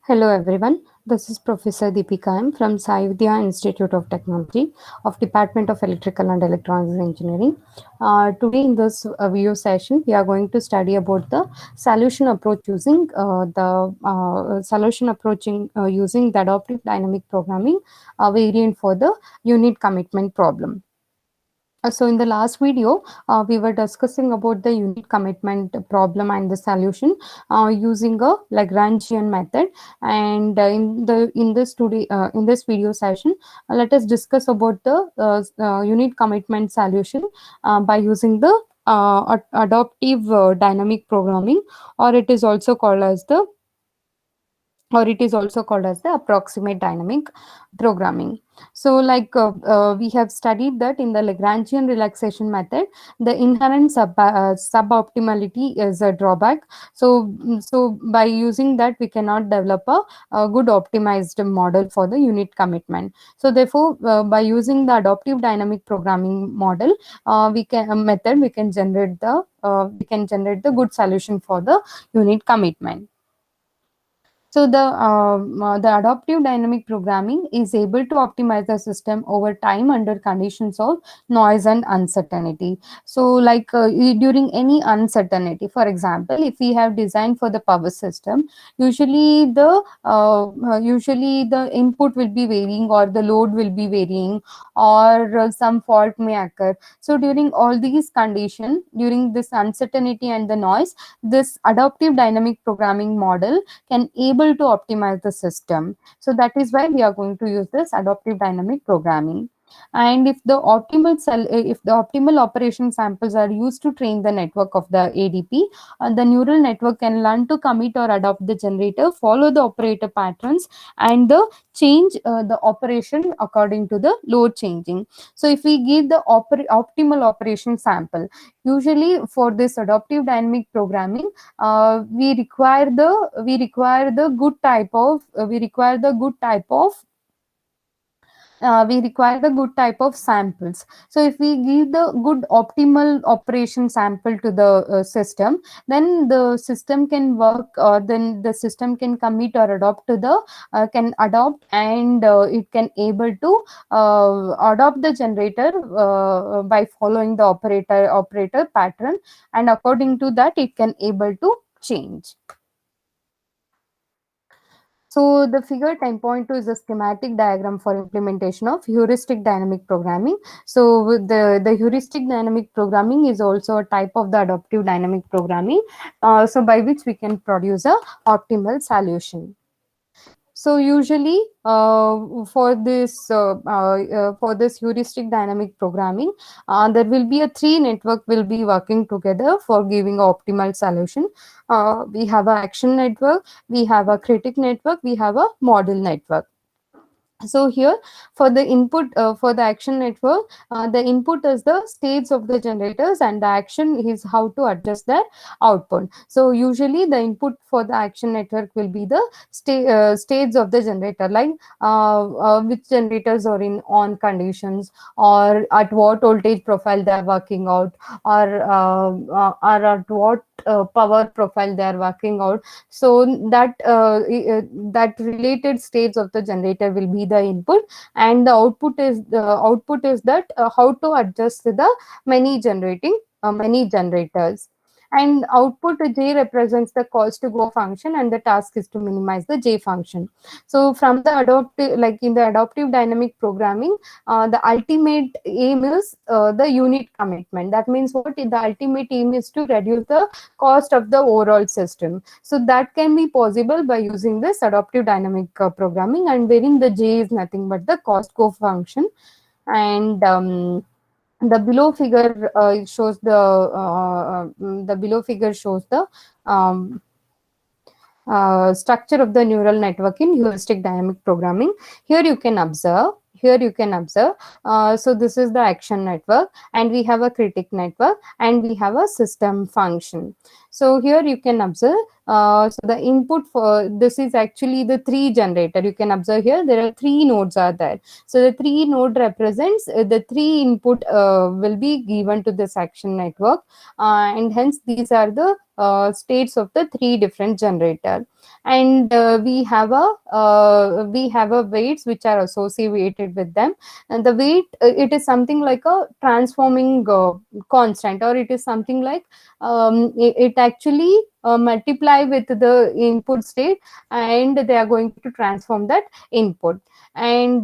Hello everyone. This is Professor Deepika M from Sai Vidya Institute of Technology of Department of Electrical and Electronics Engineering. Today in this video session, we are going to study about the solution approach using using the adaptive dynamic programming variant for the unit commitment problem. So in the last video, we were discussing about the unit commitment problem and the solution using a Lagrangian method. And in this video session, let us discuss about the unit commitment solution by using the adaptive dynamic programming, or it is also called as the approximate dynamic programming. So we have studied that in the Lagrangian relaxation method, the inherent suboptimality is a drawback. So by using that, we cannot develop a good optimized model for the unit commitment. So therefore, by using the adaptive dynamic programming model, we can generate the good solution for the unit commitment. So the adaptive dynamic programming is able to optimize the system over time under conditions of noise and uncertainty. So during any uncertainty, for example, if we have designed for the power system, usually the input will be varying, or the load will be varying, or some fault may occur. So during all these conditions, during this uncertainty and the noise, this adaptive dynamic programming model can able to optimize the system. So that is why we are going to use this adaptive dynamic programming. And if the optimal operation samples are used to train the network of the ADP, the neural network can learn to commit or adopt the generator, follow the operator patterns, and the change the operation according to the load changing. So if we give the optimal operation sample, usually for this adaptive dynamic programming, we require the good type of samples. So if we give the good optimal operation sample to the system, then the system can work, or then the system can commit or adopt to the can adopt, and it can able to adopt the generator by following the operator pattern, and according to that it can able to change. So the figure 10.2 is a schematic diagram for implementation of heuristic dynamic programming. So with the heuristic dynamic programming is also a type of the adaptive dynamic programming, so by which we can produce a optimal solution. So usually for this heuristic dynamic programming, there will be a three network will be working together for giving optimal solution. We have a action network, we have a critic network, we have a model network. So here for the input for the action network, the input is the states of the generators, and the action is how to adjust their output. So usually the input for the action network will be the states of the generator, like which generators are in on conditions, or at what voltage profile they are working out, or at what power profile they are working out. So that related states of the generator will be the input, and the output is that how to adjust the many generators. And output J represents the cost to go function, and the task is to minimize the J function. So from the adaptive, like in the adaptive dynamic programming, the ultimate aim is the unit commitment. That means what? The ultimate aim is to reduce the cost of the overall system. So that can be possible by using this adaptive dynamic programming, and wherein the J is nothing but the cost co-function. And the below figure shows the below figure shows the structure of the neural network in heuristic dynamic programming. Here you can observe, so this is the action network, and we have a critic network, and we have a system function. So here you can observe, so the input for this is actually the three generator. You can observe here there are three nodes are there. So the three node represents the three input will be given to this action network, and hence these are the states of the three different generator. and we have a weights which are associated with them. And the weight, it is something like a transforming constant, or it is something like it actually multiply with the input state, and they are going to transform that input. And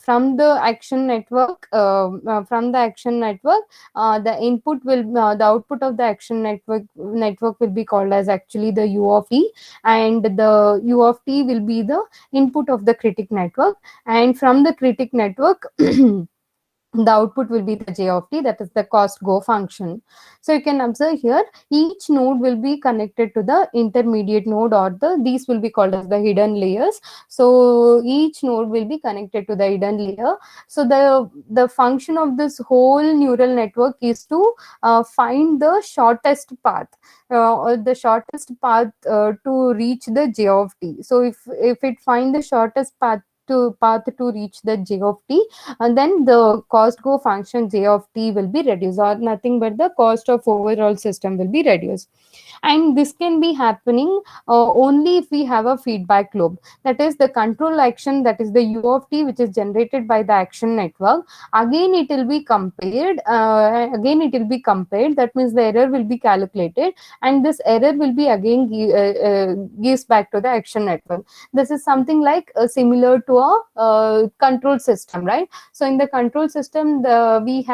from the action network, the input will the output of the action network will be called as actually the u of t, and the u of t will be the input of the critic network. And from the critic network the output will be the j of t, that is the cost go function. So you can observe here, each node will be connected to the intermediate node, or these will be called as the hidden layers. So each node will be connected to the hidden layer. So the function of this whole neural network is to find the shortest path, or the shortest path to reach the j of t. So if it find the shortest path to reach the j of t, and then the cost go function j of t will be reduced, or nothing but the cost of overall system will be reduced. And this can be happening only if we have a feedback loop, that is the control action, that is the u of t, which is generated by the action network. Again it will be compared, that means the error will be calculated, and this error will be again gives back to the action network. This is something like similar to a control system, right? So in the control system, we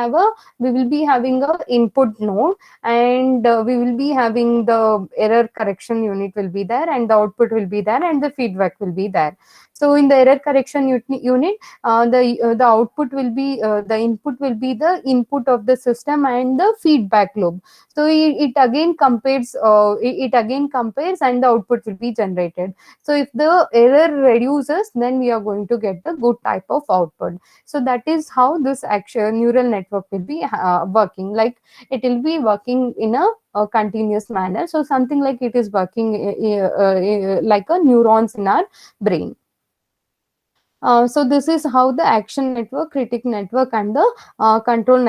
will be having a input node, and we will be having the error correction unit will be there, and the output will be there, and the feedback will be there. So in the error correction unit, the output will be the input will be the input of the system and the feedback loop. So it again compares, and the output will be generated. So if the error reduces, then we are going to get the good type of output. So that is how this action neural network will be working. Like it will be working in a continuous manner. So something like it is working like a neurons in our brain. So this is how the action network, critic network, and the control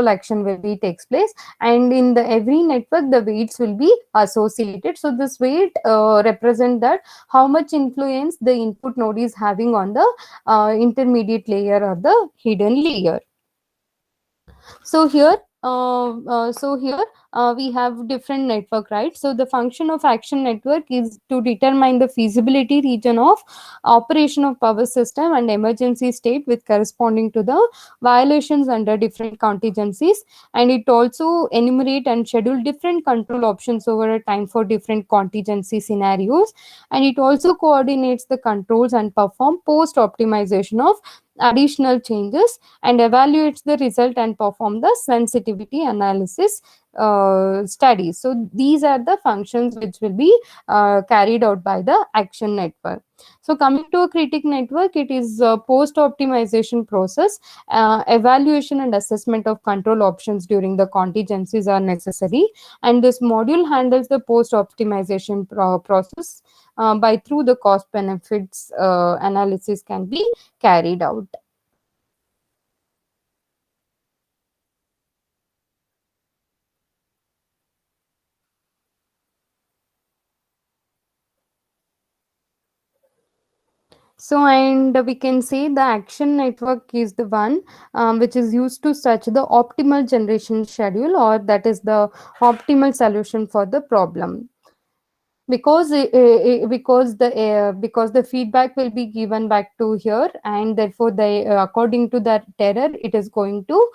action will be takes place. And in the every network, the weights will be associated. So this weight represent that how much influence the input node is having on the intermediate layer or the hidden layer. So here we have different network, right? So the function of action network is to determine the feasibility region of operation of power system and emergency state with corresponding to the violations under different contingencies. And it also enumerate and schedule different control options over a time for different contingency scenarios. And it also coordinates the controls and perform post optimization of additional changes, and evaluates the result and perform the sensitivity analysis studies. So these are the functions which will be carried out by the action network. So coming to a critic network, it is a post optimization process. Evaluation and assessment of control options during the contingencies are necessary, and this module handles the post optimization process by through the cost benefits analysis can be carried out. So, and we can say the action network is the one which is used to search the optimal generation schedule, or that is the optimal solution for the problem. Because the feedback will be given back to here, and therefore the according to that error, it is going to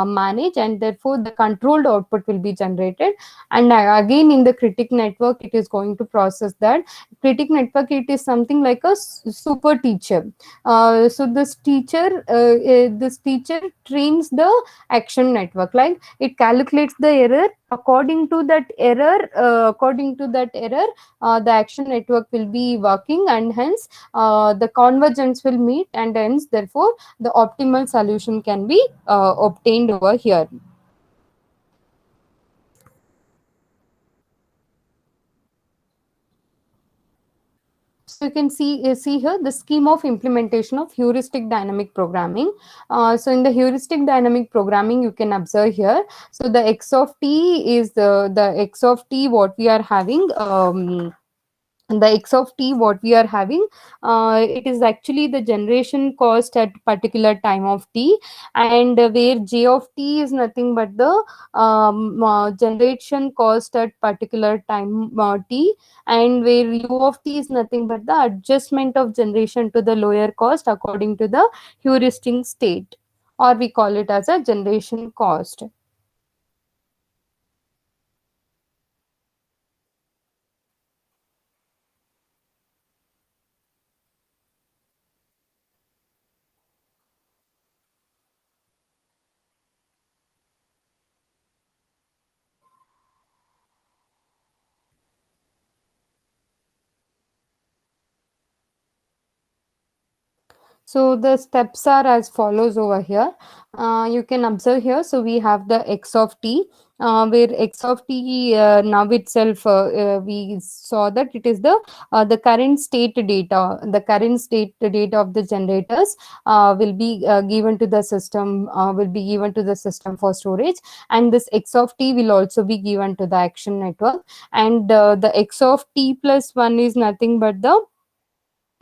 manage, and therefore the controlled output will be generated. And again in the critic network, it is going to process that. Critic network, it is something like a super teacher. So this teacher trains the action network, like it calculates the error. According to that error, the action network will be working, and hence the convergence will meet, and hence therefore the optimal solution can be obtained over here. So you can see here the scheme of implementation of heuristic dynamic programming. So in the heuristic dynamic programming, you can observe here. So the x of t is the x of t what we are having. The x of t what we are having, it is actually the generation cost at particular time of t, and where j of t is nothing but the generation cost at particular time t, and where u of t is nothing but the adjustment of generation to the lower cost according to the heuristic state, or we call it as a generation cost. So the steps are as follows over here. You can observe here. So we have the x of t, where x of t now itself we saw that it is the current state data. The current state data of the generators will be given to the system. Will be given to the system for storage, and this x of t will also be given to the action network. And the x of t plus one is nothing but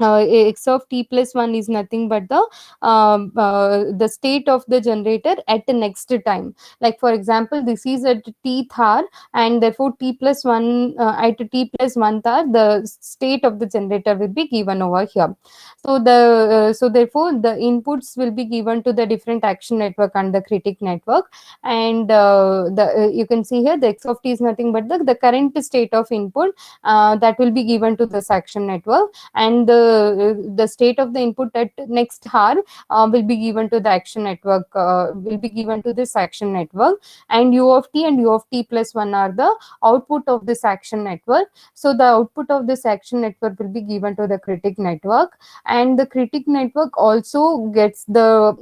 x of t plus 1 is nothing but the state of the generator at the next time. Like for example, this is at tth hour, and therefore t plus 1 at t plus 1th hour, the state of the generator will be given over here. So so therefore the inputs will be given to the different action network and the critic network. And you can see here the x of t is nothing but the current state of input that will be given to this action network, and the state of the input at next hour will be given to the action network, will be given to this action network. And u of t and u of t plus 1 are the output of this action network. So the output of this action network will be given to the critic network, and the critic network also gets the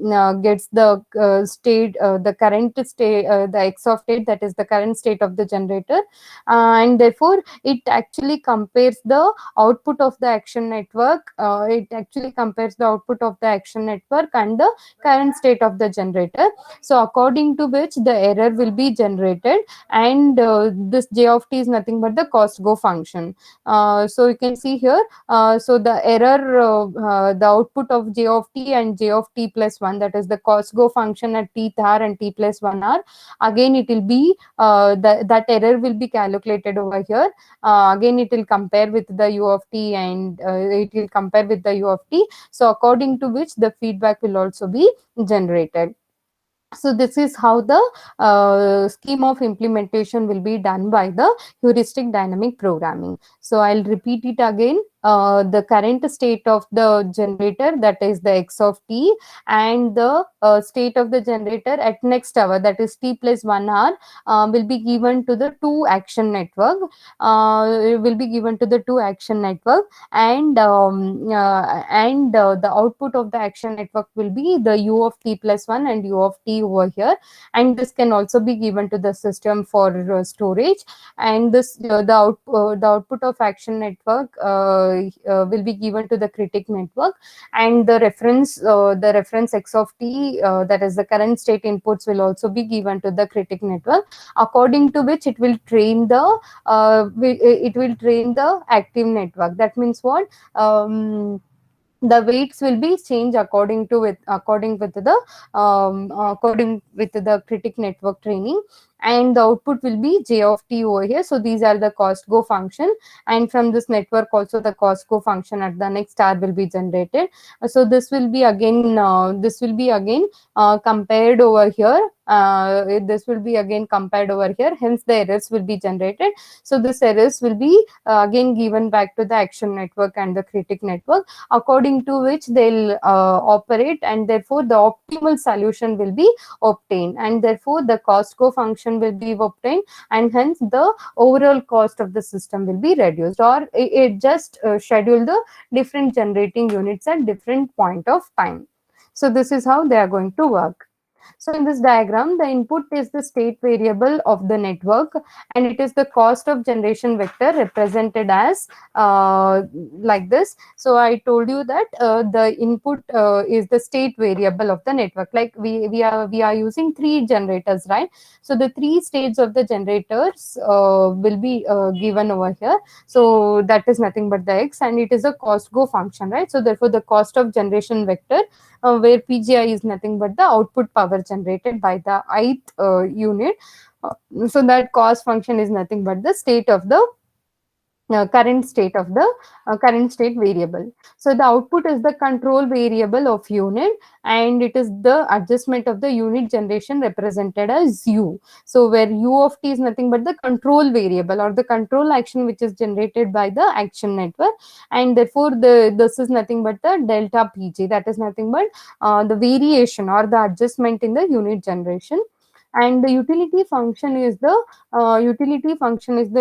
state, the current state, the x of state, that is the current state of the generator. And therefore it actually compares the output of the action network. It actually compares the output of the action network and the current state of the generator. So according to which the error will be generated, and this j of t is nothing but the cost go function. So you can see here, so the error, the output of j of t and j of t plus 1, that is the cost go function at t hour and t plus 1 hour. Again it will be that error will be calculated over here. Again it will compare with the u of t, and it will compare with the u of t. So according to which the feedback will also be generated. So this is how the scheme of implementation will be done by the heuristic dynamic programming. So I'll repeat it again. The current state of the generator, that is the x of t, and the state of the generator at next hour, that is t plus 1 hour, will be given to the two action network. Will be given to the two action network, and the output of the action network will be the u of t plus 1 and u of t over here. And this can also be given to the system for storage. And the output of action network will be given to the critic network, and the reference x of t, that is the current state inputs, will also be given to the critic network, according to which it will train the active network. That means what? The weights will be changed according with the critic network training, and the output will be j of t over here. So these are the cost go function, and from this network also the cost go function at the next hour will be generated. So this will be again compared over here. This will be again compared over here, hence the errors will be generated. So this errors will be again given back to the action network and the critic network, according to which they'll operate, and therefore the optimal solution will be obtained, and therefore the cost co function will be obtained, and hence the overall cost of the system will be reduced, or it just schedule the different generating units at different point of time. So this is how they are going to work. So in this diagram, the input is the state variable of the network, and it is the cost of generation vector represented as like this. So I told you that the input is the state variable of the network. Like we are using three generators, right? So the three states of the generators will be given over here. So that is nothing but the x, and it is a cost go function, right? So therefore the cost of generation vector, where PGI is nothing but the output power generated by the ith unit. Uh, so that cost function is nothing but the state of the current state of the current state variable. So the output is the control variable of unit, and it is the adjustment of the unit generation represented as u. So where u of t is nothing but the control variable or the control action which is generated by the action network, and therefore the this is nothing but the delta pg, that is nothing but the variation or the adjustment in the unit generation. And the utility function is the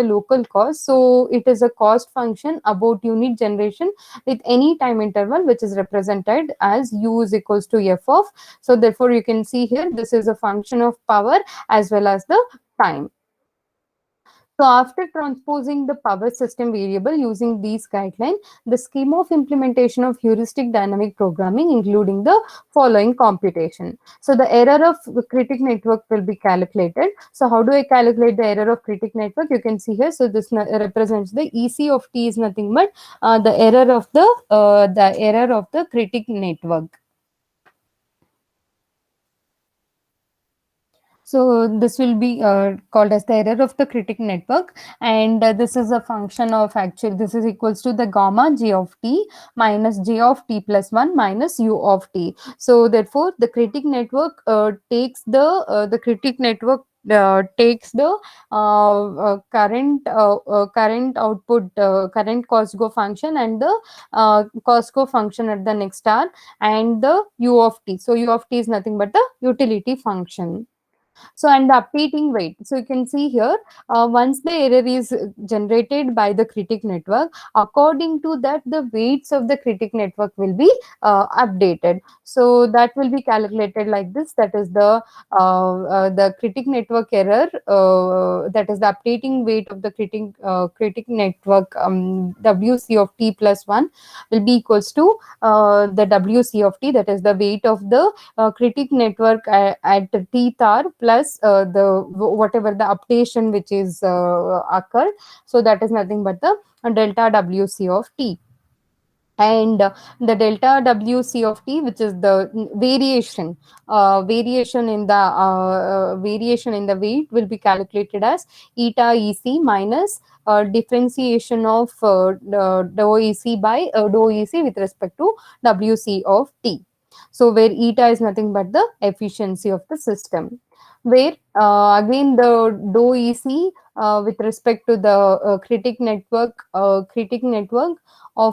local cost. So it is a cost function about unit generation with any time interval, which is represented as u is equals to f of. So therefore you can see here this is a function of power as well as the time. So after transposing the power system variable using these guidelines, the scheme of implementation of heuristic dynamic programming, including the following computation. So the error of the critic network will be calculated. So how do I calculate the error of critic network? You can see here. So this represents the EC of T is nothing but the error of the critic network. So this will be called as the error of the critic network, and this is a function of actually this is equals to the gamma g of t minus j of t plus 1 minus u of t. So therefore the critic network takes the current output current Cosgo function and the Cosgo function at the next star and the u of t. So u of t is nothing but the utility function. So and the updating weight. So you can see here, once the error is generated by the critic network, according to that, the weights of the critic network will be updated. So that will be calculated like this. That is the critic network error. That is the updating weight of the critic network. WC of t plus 1 will be equals to the WC of t. That is the weight of the critic network at t tar plus the whatever the updation which is occurred. So that is nothing but the delta WC of t. And the delta WC of t, which is the variation in the weight, will be calculated as eta EC minus differentiation of dou EC by dou EC with respect to WC of t. So where eta is nothing but the efficiency of the system, where again the dou EC with respect to the critic network of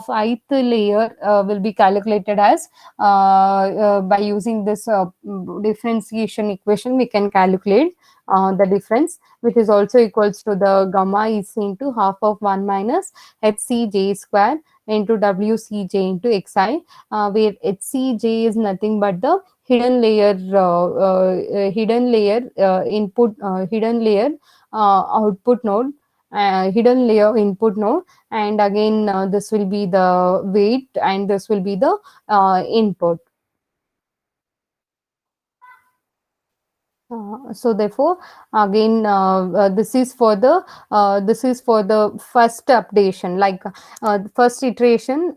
ith layer will be calculated as by using this differentiation equation. We can calculate the difference, which is also equals to the gamma EC into half of 1 minus HCJ square into WCJ into Xi, where HCJ is nothing but the hidden layer output node, hidden layer input node, and again this will be the weight and this will be the input. So therefore again this is for the first updation, like the first iteration,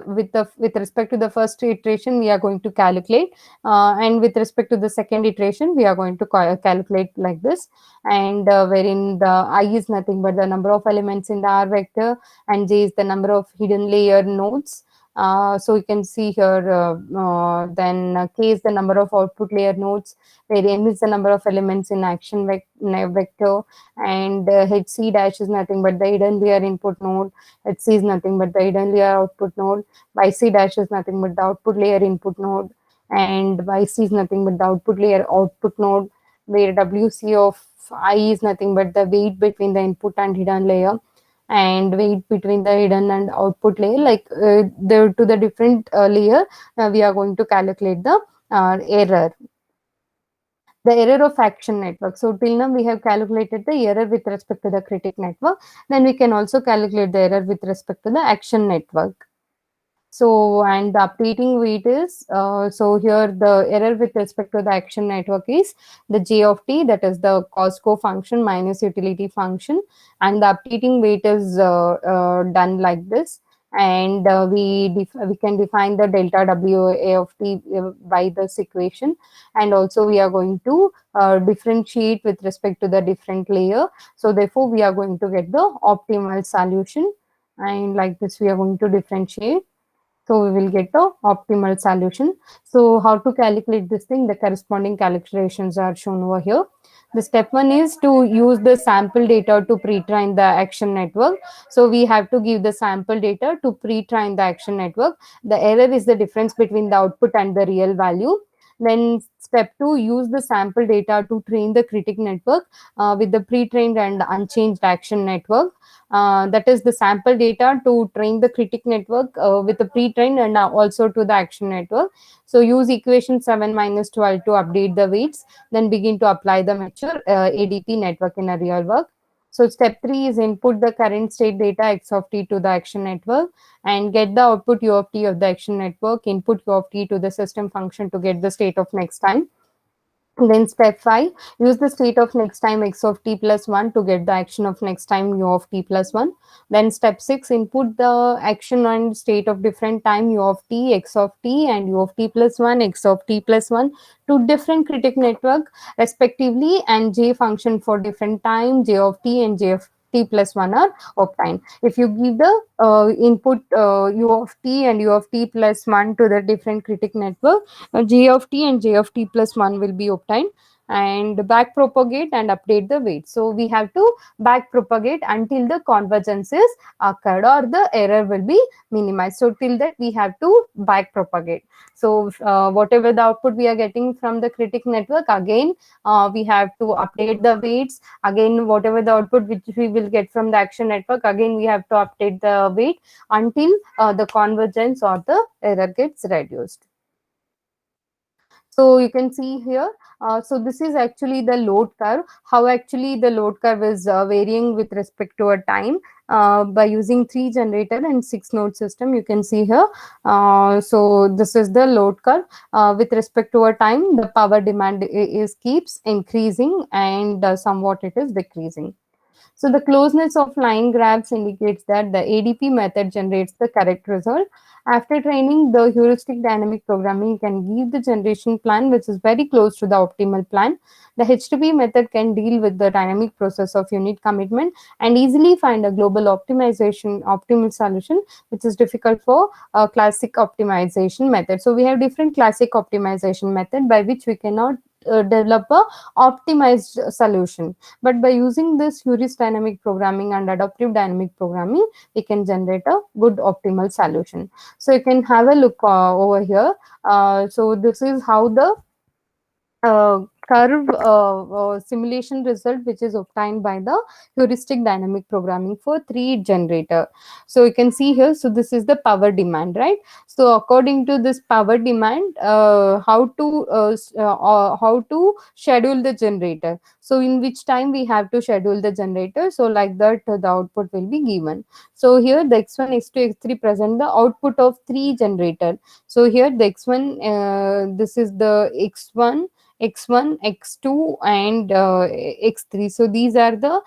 with respect to the first iteration we are going to calculate, and with respect to the second iteration we are going to calculate like this. And wherein the I is nothing but the number of elements in the R vector, and J is the number of hidden layer nodes. So you can see here, then K is the number of output layer nodes, where M is the number of elements in action vector, and HC dash is nothing but the hidden layer input node, HC is nothing but the hidden layer output node, YC dash is nothing but the output layer input node, and YC is nothing but the output layer output node, where WC of I is nothing but the weight between the input and hidden layer, and weight between the hidden and output layer, like to the different layer we are going to calculate the error. the error of action network. So till now we have calculated the error with respect to the critic network. Then we can also calculate the error with respect to the action network. So, and the updating weight is, so here the error with respect to the action network is the J of t, that is the Costco function minus utility function, and the updating weight is done like this. And we can define the delta WA of t by this equation, and also we are going to differentiate with respect to the different layer. So therefore, we are going to get the optimal solution, and like this we are going to differentiate. So we will get the optimal solution. So how to calculate this thing? The corresponding calculations are shown over here. The step one is to use the sample data to pre-train the action network. So we have to give the sample data to pre-train the action network. The error is the difference between the output and the real value. Then step two, use the sample data to train the critic network with the pre-trained and unchanged action network. That is the sample data to train the critic network with the pre-trained and also to the action network. So use equation 7 minus 12 to update the weights, then begin to apply the mature ADP network in a real work. So step 3 is input the current state data x of t to the action network and get the output u of t of the action network, input u of t to the system function to get the state of next time. Then step 5, use the state of next time x of t plus 1 to get the action of next time u of t plus 1. Then step 6, input the action and state of different time u of t, x of t and u of t plus 1, x of t plus 1 to different critic network respectively, and j function for different time j of t and j of t plus 1 are obtained. If you give the input u of t and u of t plus 1 to the different critic network, J of t and J of t plus 1 will be obtained, and back propagate and update the weight. So we have to back propagate until the convergence is occurred or the error will be minimized. So till that we have to back propagate. So whatever the output we are getting from the critic network, again we have to update the weights. Again, whatever the output which we will get from the action network, again we have to update the weight until the convergence or the error gets reduced. So you can see here, so this is actually the load curve, how actually the load curve is varying with respect to a time by using 3 generator and 6 node system. You can see here, so this is the load curve with respect to a time. The power demand is keeps increasing and somewhat it is decreasing. So the closeness of line graphs indicates that the ADP method generates the correct result. After training, the heuristic dynamic programming can give the generation plan which is very close to the optimal plan. The HTTP method can deal with the dynamic process of unit commitment and easily find a global optimal solution, which is difficult for a classic optimization method. So we have different classic optimization method by which we cannot develop a optimized solution, but by using this heuristic dynamic programming and adaptive dynamic programming, we can generate a good optimal solution. So you can have a look over here. So this is how the curve simulation result which is obtained by the heuristic dynamic programming for 3 generator. So you can see here, so this is the power demand, right? So according to this power demand, how to schedule the generator, so in which time we have to schedule the generator, so like that the output will be given. So here the x1 x2 x3 present the output of 3 generator. So here the x1, this is the x1, x2 and x3. So these are the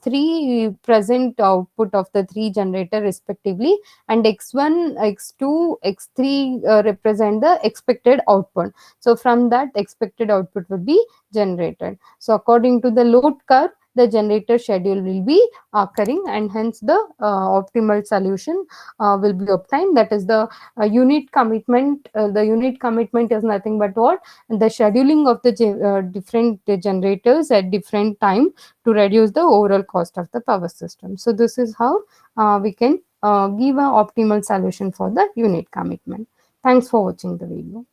3 present output of the 3 generator respectively, and x1, x2, x3 represent the expected output. So from that expected output will be generated. So according to the load curve, the generator schedule will be occurring, and hence the optimal solution will be obtained. That is the unit commitment. The unit commitment is nothing but what? The scheduling of the different generators at different time to reduce the overall cost of the power system. So this is how we can give an optimal solution for the unit commitment. Thanks for watching the video.